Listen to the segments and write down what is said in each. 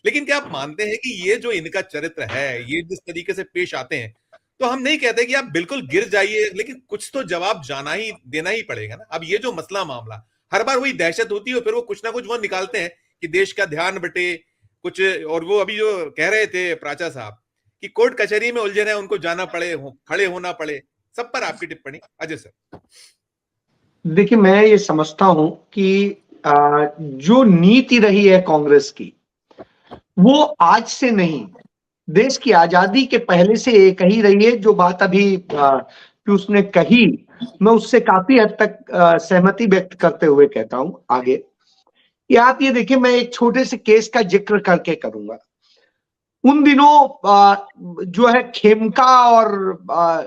लेकिन क्या आप मानते हैं कि ये जो इनका चरित्र है, ये जिस तरीके से पेश आते हैं, तो हम नहीं कहते कि आप बिल्कुल गिर जाइए, लेकिन कुछ तो जवाब देना ही पड़ेगा ना। अब ये जो मसला मामला, हर बार वही दहशत होती है, फिर वो कुछ ना कुछ वो निकालते हैं कि देश का ध्यान बटे कुछ। और वो अभी जो कह रहे थे प्राचा साहब कि कोर्ट कचहरी में उलझे रहे, उनको जाना पड़े, खड़े होना पड़े, सब पर आपकी टिप्पणी अजय सर। देखिए, मैं ये समझता हूं कि जो नीति रही है कांग्रेस की, वो आज से नहीं, देश की आजादी के पहले से एक ही रही है। जो बात अभी पीयूष ने कही, मैं उससे काफी हद तक सहमति व्यक्त करते हुए कहता हूं आगे। या आप ये देखिए, मैं एक छोटे से केस का जिक्र करके करूंगा। उन दिनों जो है खेमका और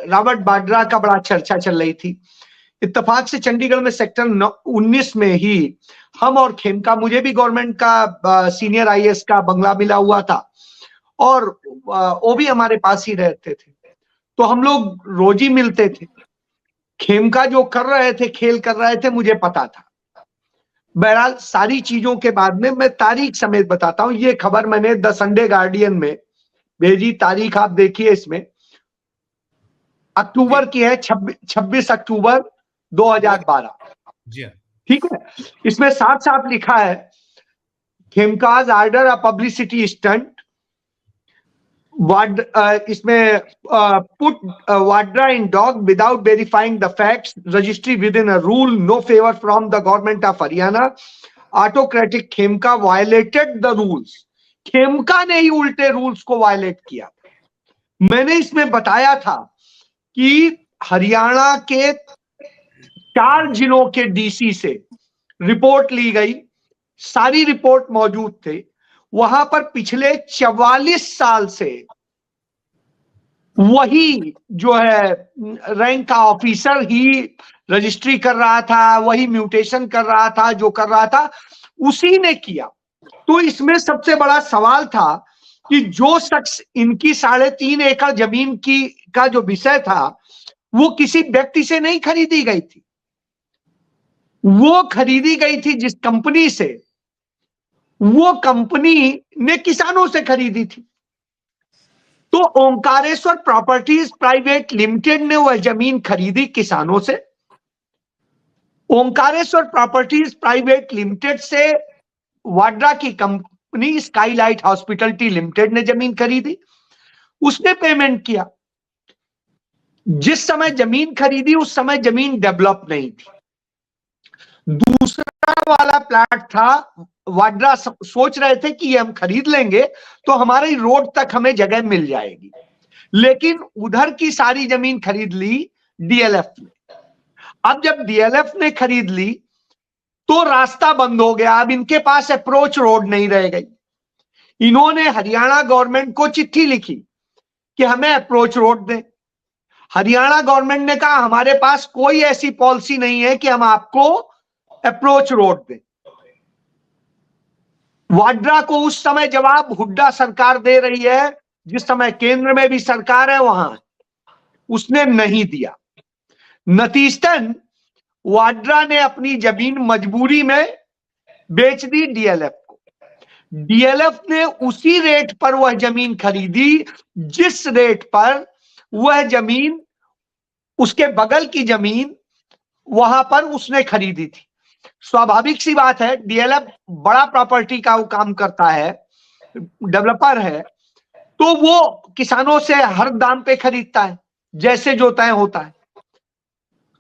रॉबर्ट वाड्रा का बड़ा चर्चा चल रही थी। इत्तेफाक से चंडीगढ़ में सेक्टर 19 में ही हम और खेमका, मुझे भी गवर्नमेंट का सीनियर आईएएस का बंगला मिला हुआ था और वो भी हमारे पास ही रहते थे, तो हम लोग रोज ही मिलते थे। खेमका जो कर रहे थे, खेल कर रहे थे, मुझे पता था। बहरहाल सारी चीजों के बाद में मैं तारीख समेत बताता हूं। ये खबर मैंने द संडे गार्डियन में भेजी, तारीख आप देखिए, इसमें अक्टूबर की है, 26 अक्टूबर 2012। जी हाँ। ठीक है, इसमें साफ साफ लिखा है, Khemka's order a publicity stunt, इसमें put Vadra in dock without verifying the facts, registry within a rule, no favour from the government of Haryana, autocratic Khemka violated the rules. Khemka ने ही उल्टे रूल्स को वायलेट किया। मैंने इसमें बताया था कि हरियाणा के 4 जिलों के डीसी से रिपोर्ट ली गई, सारी रिपोर्ट मौजूद थे। वहां पर पिछले 44 साल से वही जो है रैंक का ऑफिसर ही रजिस्ट्री कर रहा था, वही म्यूटेशन कर रहा था, जो कर रहा था उसी ने किया। तो इसमें सबसे बड़ा सवाल था कि जो शख्स इनकी 3.5 एकड़ जमीन की का जो विषय था, वो किसी व्यक्ति से नहीं खरीदी गई थी, वो खरीदी गई थी जिस कंपनी से, वो कंपनी ने किसानों से खरीदी थी। तो ओंकारेश्वर प्रॉपर्टीज प्राइवेट लिमिटेड ने वह जमीन खरीदी किसानों से। ओंकारेश्वर प्रॉपर्टीज प्राइवेट लिमिटेड से वाड्रा की कंपनी स्काईलाइट हॉस्पिटैलिटी लिमिटेड ने जमीन खरीदी, उसने पेमेंट किया। जिस समय जमीन खरीदी उस समय जमीन डेवलप नहीं थी। दूसरा वाला प्लाट था, वाड्रा सोच रहे थे कि ये हम खरीद लेंगे तो हमारे रोड तक हमें जगह मिल जाएगी, लेकिन उधर की सारी जमीन खरीद ली डीएलएफ ने। अब जब डीएलएफ ने खरीद ली तो रास्ता बंद हो गया, अब इनके पास अप्रोच रोड नहीं रह गई। इन्होंने हरियाणा गवर्नमेंट को चिट्ठी लिखी कि हमें अप्रोच रोड दें। हरियाणा गवर्नमेंट ने कहा हमारे पास कोई ऐसी पॉलिसी नहीं है कि हम आपको अप्रोच रोड दें। वाड्रा को उस समय जवाब हुड्डा सरकार दे रही है, जिस समय केंद्र में भी सरकार है वहां, उसने नहीं दिया। नतीजतन वाड्रा ने अपनी जमीन मजबूरी में बेच दी डीएलएफ को। डीएलएफ ने उसी रेट पर वह जमीन खरीदी जिस रेट पर वह जमीन, उसके बगल की जमीन वहां पर उसने खरीदी थी। स्वाभाविक सी बात है, डीएलएफ बड़ा प्रॉपर्टी का वो काम करता है, डेवलपर है, तो वो किसानों से हर दाम पे खरीदता है, जैसे जो तय होता है।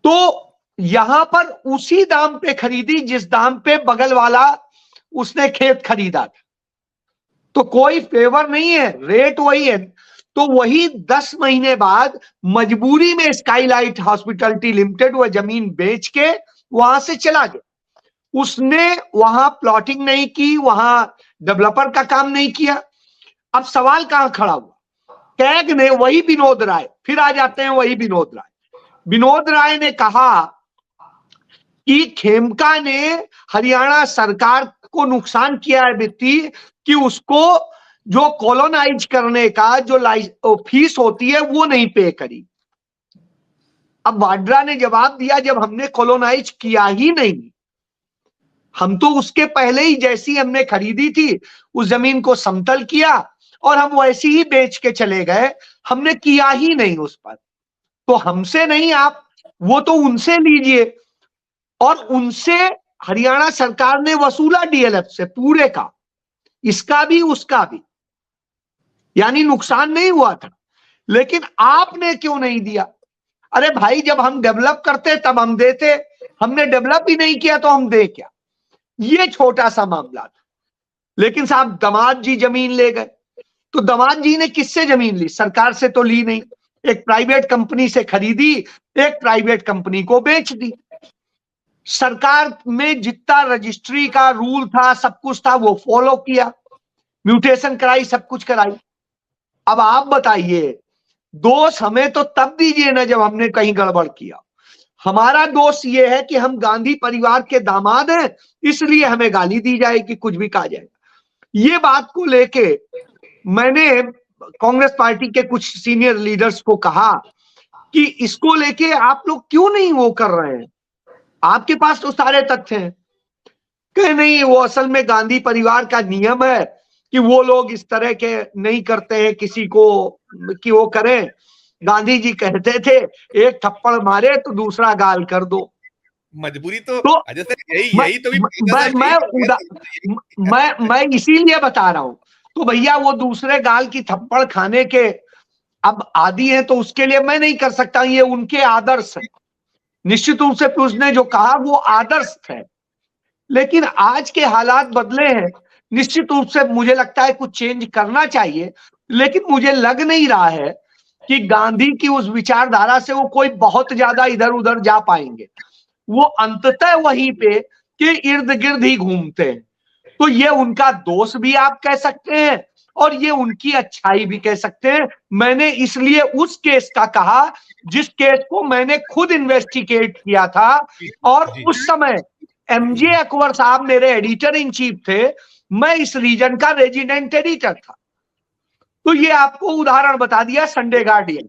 तो यहां पर उसी दाम पे खरीदी जिस दाम पे बगल वाला उसने खेत खरीदा था। तो कोई फेवर नहीं है, रेट वही है। तो वही 10 महीने बाद मजबूरी में स्काईलाइट हॉस्पिटैलिटी लिमिटेड वह जमीन बेच के वहां से चला गया। उसने वहां प्लॉटिंग नहीं की, वहां डेवलपर का काम नहीं किया। अब सवाल कहां खड़ा हुआ? कैग ने, वही विनोद राय, फिर आ जाते हैं वही विनोद राय। विनोद राय ने कहा कि खेमका ने हरियाणा सरकार को नुकसान किया है वित्तीय, कि उसको जो कॉलोनाइज करने का जो फीस होती है वो नहीं पे करी। अब वाड्रा ने जवाब दिया, जब हमने कॉलोनाइज किया ही नहीं हम तो उसके पहले ही जैसी हमने खरीदी थी उस जमीन को समतल किया और हम वैसे ही बेच के चले गए, हमने किया ही नहीं उस पर। तो हमसे नहीं, आप वो तो उनसे लीजिए, और उनसे हरियाणा सरकार ने वसूला डीएलएफ से पूरे का, इसका भी उसका भी, यानी नुकसान नहीं हुआ था। लेकिन आपने क्यों नहीं दिया? अरे भाई, जब हम डेवलप करते तब हम देते, हमने डेवलप ही नहीं किया तो हम दे क्या? ये छोटा सा मामला था। लेकिन साहब दामाद जी जमीन ले गए, तो दामाद जी ने किससे जमीन ली? सरकार से तो ली नहीं, एक प्राइवेट कंपनी से खरीदी, एक प्राइवेट कंपनी को बेच दी। सरकार में जितना रजिस्ट्री का रूल था, सब कुछ था, वो फॉलो किया, म्यूटेशन कराई, सब कुछ कराई। अब आप बताइए, दोष हमें तो तब दीजिए ना जब हमने कहीं गड़बड़ किया। हमारा दोष ये है कि हम गांधी परिवार के दामाद हैं, इसलिए हमें गाली दी जाएगी, कुछ भी कहा जाएगा। ये बात को लेके मैंने कांग्रेस पार्टी के कुछ सीनियर लीडर्स को कहा कि इसको लेके आप लोग क्यों नहीं वो कर रहे हैं, आपके पास तो सारे तथ्य हैं। कहे नहीं, वो असल में गांधी परिवार का नियम है कि वो लोग इस तरह के नहीं करते हैं किसी को कि वो करें। गांधी जी कहते थे एक थप्पड़ मारे तो दूसरा गाल कर दो। मजबूरी तो अजय सर यही तो मैं इसीलिए बता रहा हूं। तो भैया वो दूसरे गाल की थप्पड़ खाने के अब आदि है, तो उसके लिए मैं नहीं कर सकता, ये उनके आदर्श है। निश्चित रूप से उसने जो कहा वो आदर्श है, लेकिन आज के हालात बदले हैं। निश्चित रूप से मुझे लगता है कुछ चेंज करना चाहिए, लेकिन मुझे लग नहीं रहा है कि गांधी की उस विचारधारा से वो कोई बहुत ज्यादा इधर उधर जा पाएंगे। वो अंततः वहीं पे के इर्द गिर्द ही घूमते हैं। तो ये उनका दोष भी आप कह सकते हैं और ये उनकी अच्छाई भी कह सकते हैं। मैंने इसलिए उस केस का कहा जिस केस को मैंने खुद इन्वेस्टिगेट किया था, और उस समय एमजे अकबर साहब मेरे एडिटर इन चीफ थे, मैं इस रीजन का रेजिडेंट एडिटर था। तो ये आपको उदाहरण बता दिया संडे गार्डियन।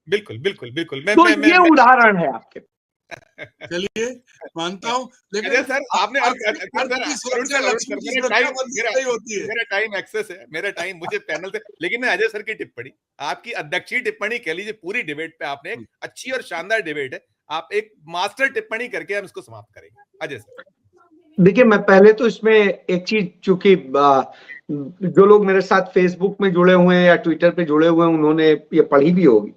बिल्कुल बिल्कुल बिल्कुल। तो ये उदाहरण है आपके। चलिए मानता हूं, लेकिन सर आपने मेरा टाइम एक्सेस है, मेरा टाइम मुझे पैनल से, लेकिन मैं अजय सर की टिप्पणी, आपकी अध्यक्षीय टिप्पणी कह लीजिए, पूरी डिबेट पे आपने एक अच्छी और शानदार डिबेट है, आप एक मास्टर टिप्पणी करके हम इसको समाप्त करेंगे। अजय सर देखिए, मैं पहले तो इसमें एक चीज, चूंकि जो लोग मेरे साथ फेसबुक में जुड़े हुए हैं या ट्विटर पे जुड़े हुए हैं उन्होंने ये पढ़ी भी होगी।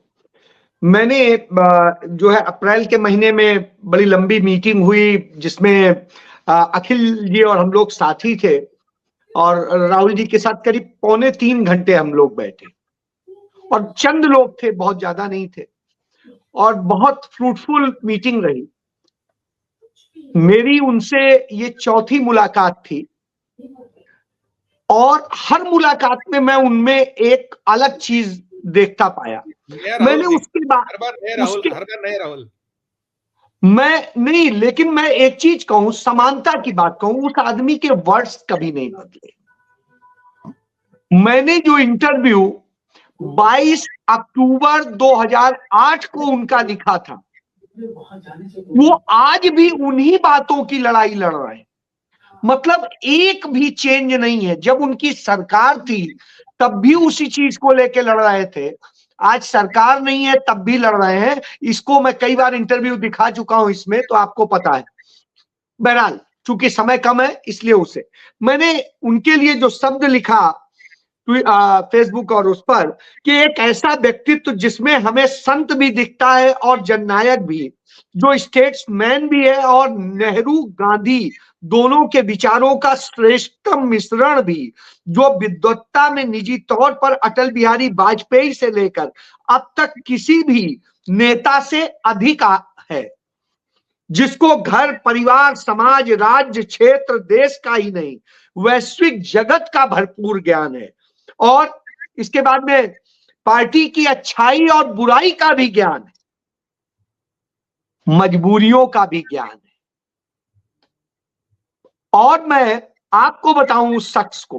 मैंने जो है अप्रैल के महीने में बड़ी लंबी मीटिंग हुई जिसमें अखिल जी और हम लोग साथी थे, और राहुल जी के साथ करीब 2.25 घंटे हम लोग बैठे, और चंद लोग थे, बहुत ज्यादा नहीं थे, और बहुत फ्रूटफुल मीटिंग रही। मेरी उनसे ये चौथी मुलाकात थी, और हर मुलाकात में मैं उनमें एक अलग चीज देखता पाया। मैंने उसके बाद मैं नहीं, लेकिन मैं एक चीज कहूं, समानता की बात कहूं, उस आदमी के वर्ड्स कभी नहीं बदले। मैंने जो इंटरव्यू 22 अक्टूबर 2008 को उनका लिखा था, वो आज भी उन्हीं बातों की लड़ाई लड़ रहे हैं। मतलब एक भी चेंज नहीं है। जब उनकी सरकार थी तब भी उसी चीज को लेके लड़ रहे थे, आज सरकार नहीं है तब भी लड़ रहे हैं। इसको मैं कई बार इंटरव्यू दिखा चुका हूं इसमें, तो आपको पता है। बहरहाल चूंकि समय कम है इसलिए उसे मैंने उनके लिए जो शब्द लिखा फेसबुक और उस पर, कि एक ऐसा व्यक्तित्व जिसमें हमें संत भी दिखता है और जननायक भी, जो स्टेट्समैन भी है और नेहरू गांधी दोनों के विचारों का श्रेष्ठतम मिश्रण भी, जो विद्वत्ता में निजी तौर पर अटल बिहारी वाजपेयी से लेकर अब तक किसी भी नेता से अधिक है, जिसको घर परिवार समाज राज्य क्षेत्र देश का ही नहीं वैश्विक जगत का भरपूर ज्ञान है, और इसके बाद में पार्टी की अच्छाई और बुराई का भी ज्ञान है, मजबूरियों का भी ज्ञान है। और मैं आपको बताऊं उस शख्स को,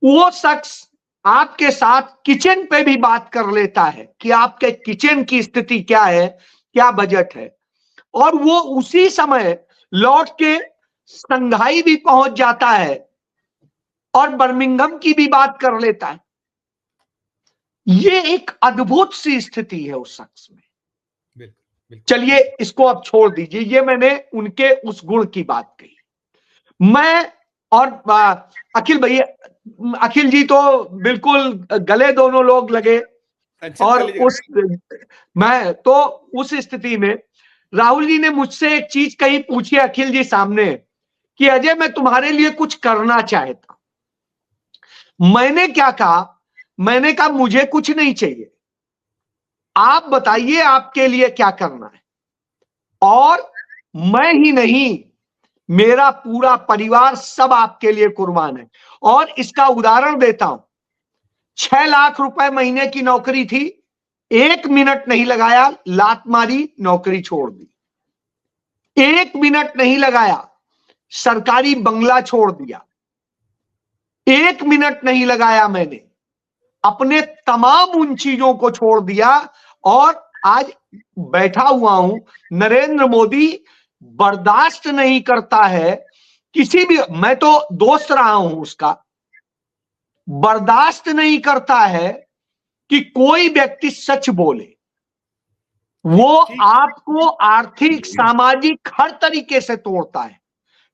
वो शख्स आपके साथ किचन पे भी बात कर लेता है कि आपके किचन की स्थिति क्या है, क्या बजट है, और वो उसी समय लौट के संघाई भी पहुंच जाता है और बर्मिंघम की भी बात कर लेता है। ये एक अद्भुत सी स्थिति है उस शख्स में। चलिए इसको अब छोड़ दीजिए, ये मैंने उनके उस गुण की बात कही। मैं और अखिल भैया, अखिल जी तो बिल्कुल गले दोनों लोग लगे, और मैं तो उस स्थिति में राहुल जी ने मुझसे एक चीज कही, पूछी अखिल जी सामने कि अजय मैं तुम्हारे लिए कुछ करना चाहता। मैंने क्या कहा? मैंने कहा मुझे कुछ नहीं चाहिए, आप बताइए आपके लिए क्या करना है। और मैं ही नहीं, मेरा पूरा परिवार सब आपके लिए कुर्बान है। और इसका उदाहरण देता हूं, 6 लाख रुपए महीने की नौकरी थी, 1 मिनट नहीं लगाया, लात मारी, नौकरी छोड़ दी। 1 मिनट नहीं लगाया, सरकारी बंगला छोड़ दिया। 1 मिनट नहीं लगाया, मैंने अपने तमाम उन चीजों को छोड़ दिया और आज बैठा हुआ हूं। नरेंद्र मोदी बर्दाश्त नहीं करता है किसी भी, मैं तो दोस्त रहा हूं उसका, बर्दाश्त नहीं करता है कि कोई व्यक्ति सच बोले। वो आपको आर्थिक, सामाजिक हर तरीके से तोड़ता है,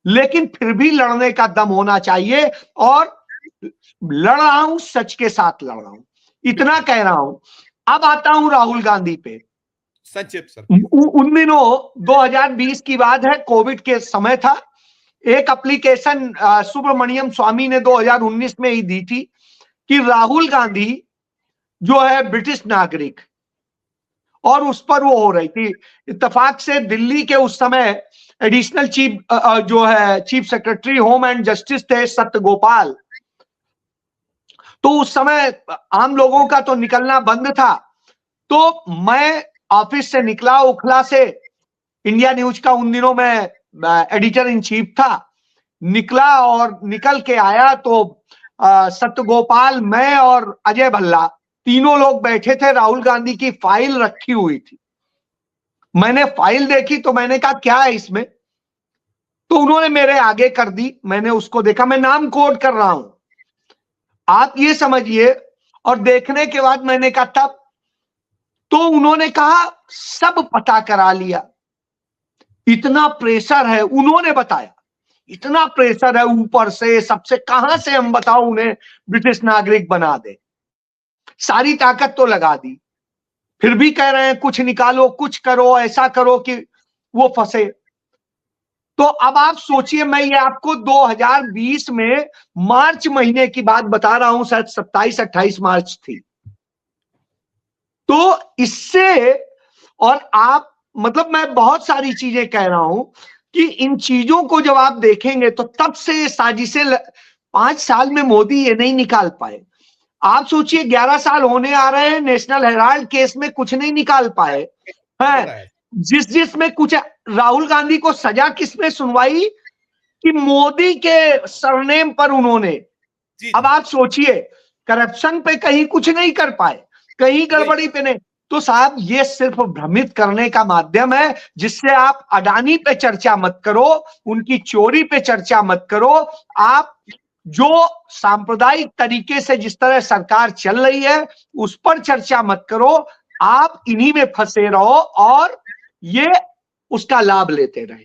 लेकिन फिर भी लड़ने का दम होना चाहिए। और लड़ रहा हूं, सच के साथ लड़ रहा हूं, इतना कह रहा हूं। अब आता हूं राहुल गांधी पे। संक्षिप्त सर। उन दिनों 2020 की बात है, कोविड के समय था। एक एप्लीकेशन सुब्रमण्यम स्वामी ने 2019 में ही दी थी कि राहुल गांधी जो है ब्रिटिश नागरिक, और उस पर वो हो रही थी। इत्तेफाक से दिल्ली के उस समय एडिशनल चीफ जो है chief secretary home and justice थे सत्यगोपाल, तो उस समय आम लोगों का तो निकलना बंद था। तो मैं ऑफिस से निकला, ओखला से, इंडिया न्यूज का उन दिनों में एडिटर इन चीफ था, निकला और निकल के आया तो सत्यगोपाल, मैं और अजय भल्ला तीनों लोग बैठे थे। राहुल गांधी की फाइल रखी हुई थी। मैंने फाइल देखी तो मैंने कहा क्या है इसमें, तो उन्होंने मेरे आगे कर दी। मैंने उसको देखा, मैं नाम कोड कर रहा हूं, आप ये समझिए। और देखने के बाद मैंने कहा तब, तो उन्होंने कहा सब पता करा लिया, इतना प्रेशर है, उन्होंने बताया इतना प्रेशर है ऊपर से, सबसे, कहां से हम बताओ उन्हें ब्रिटिश नागरिक बना दे। सारी ताकत तो लगा दी, फिर भी कह रहे हैं कुछ निकालो, कुछ करो, ऐसा करो कि वो फंसे। तो अब आप सोचिए, मैं ये आपको 2020 में मार्च महीने की बात बता रहा हूं, शायद 27-28 मार्च थी। तो इससे, और आप मतलब मैं बहुत सारी चीजें कह रहा हूं कि इन चीजों को जब आप देखेंगे तो तब से ये साजिशें 5 साल में मोदी ये नहीं निकाल पाए। आप सोचिए 11 साल होने आ रहे हैं, नेशनल हेराल्ड केस में कुछ नहीं निकाल पाए हैं, जिसमें कुछ, राहुल गांधी को सजा किसने सुनवाई कि मोदी के सरनेम पर उन्होंने। अब आप सोचिए, करप्शन पे कहीं कुछ नहीं कर पाए, कहीं गड़बड़ी पे नहीं। तो साहब ये सिर्फ भ्रमित करने का माध्यम है, जिससे आप अडानी पे चर्चा मत करो, उनकी चोरी पे चर्चा मत करो। आप जो सांप्रदायिक तरीके से जिस तरह सरकार चल रही है उस पर चर्चा मत करो। आप इन्हीं में फंसे रहो और ये उसका लाभ लेते रहे।